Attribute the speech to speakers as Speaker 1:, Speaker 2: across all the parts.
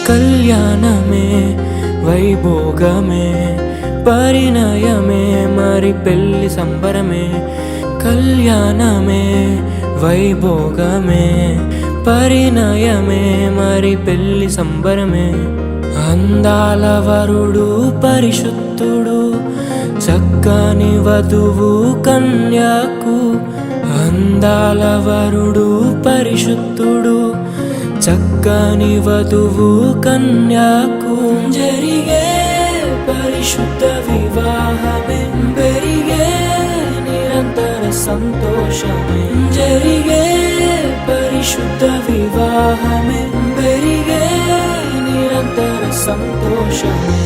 Speaker 1: కళ్యాణమే వైభోగమే పరిణయమే మరి పెళ్లి సంబరమే. కళ్యాణమే వైభోగమే పరిణయమే మరి పెళ్లి సంబరమే. అందాల వరుడు పరిశుద్ధుడు చక్కని వధువు కన్యాకు. అందాల వరుడు పరిశుద్ధుడు చక్కని వధువు కన్యాకు. జరిగే పరిశుద్ధ వివాహమే పెరిగే నిరంతర సంతోషమే. జరిగే పరిశుద్ధ వివాహమే పెరిగే నిరంతర సంతోషమే.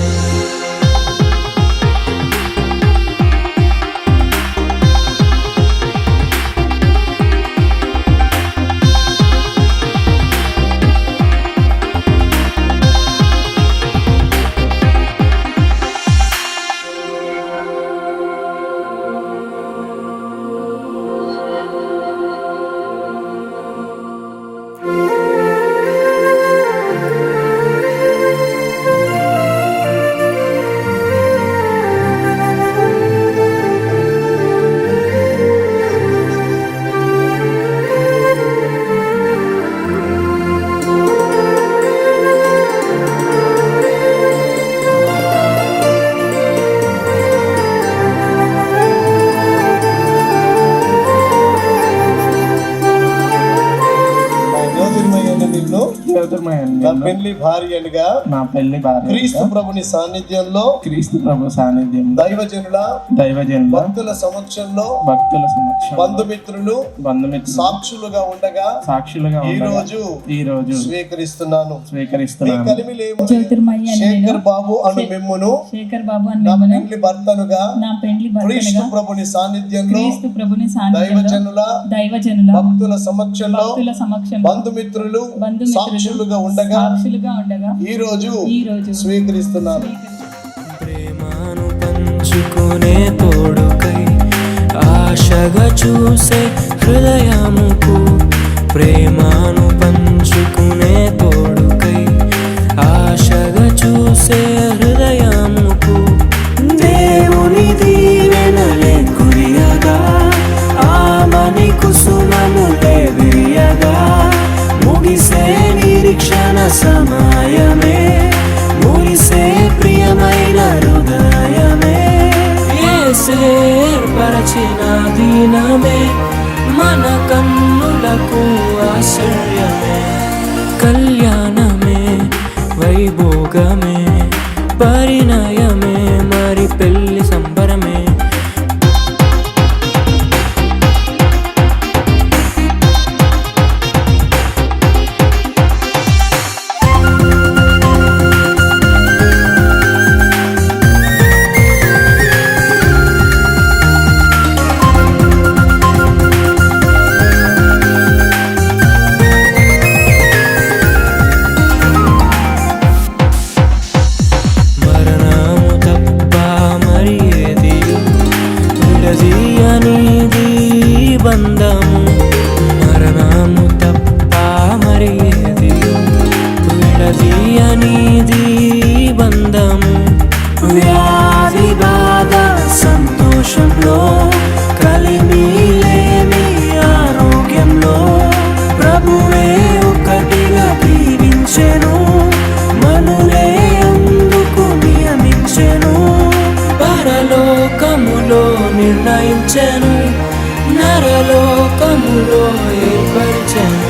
Speaker 2: నా పెళ్లి భార్యగా
Speaker 3: నా పెళ్లి భార్య
Speaker 2: క్రీస్తు ప్రభుని సాన్నిధ్యంలో
Speaker 3: క్రీస్తు ప్రభు సాన్నిధ్యం
Speaker 2: దైవజనుల భక్తుల సమక్షంలో బంధుమిత్రులు సాక్షులుగా ఉండగా ఈ రోజు స్వీకరిస్తున్నాను. శేఖర్ బాబు అను మిమ్మును నా పెళ్లి భర్తనుగా క్రీస్తు ప్రభుని సాన్నిధ్యంలో దైవజనుల భక్తుల సమక్షంలో బంధుమిత్రులు సాక్షులుగా ఉండగా ఈ రోజు స్వీకరిస్తున్నాను.
Speaker 1: ప్రేమను పంచుకునే తోడుకై ఆశగా చూసే హృదయముకు. ప్రేమను పంచుకునే తోడుకై ఆశగా చూసే హృదయముకు. దేవుని దీవెనలే కురియగా ఆమని కుసుమములే విరియగా. ముగిసే నిరీక్షణ సమయమే ముగిసే ప్రియమైన హృదయమే. ఏర్పరచిన దినమే మన కన్నులకు ఆశ్చర్యమే. కళ్యాణమే వైభోగమే పరిణయమే మరి పెళ్లి సంబరమే. బంధము మరణము తప్ప మరి ఏది విడదీయనిది బంధము. వ్యాధి బాధ సంతోషంలో కలిమి లేని ఆరోగ్యంలో ప్రభువే ఒకటిగా దీవించెను. మనులే అందుకు నియమించెను. పరలోకములో నిర్ణయించెను నరలోకములో ఏర్పరిచెను.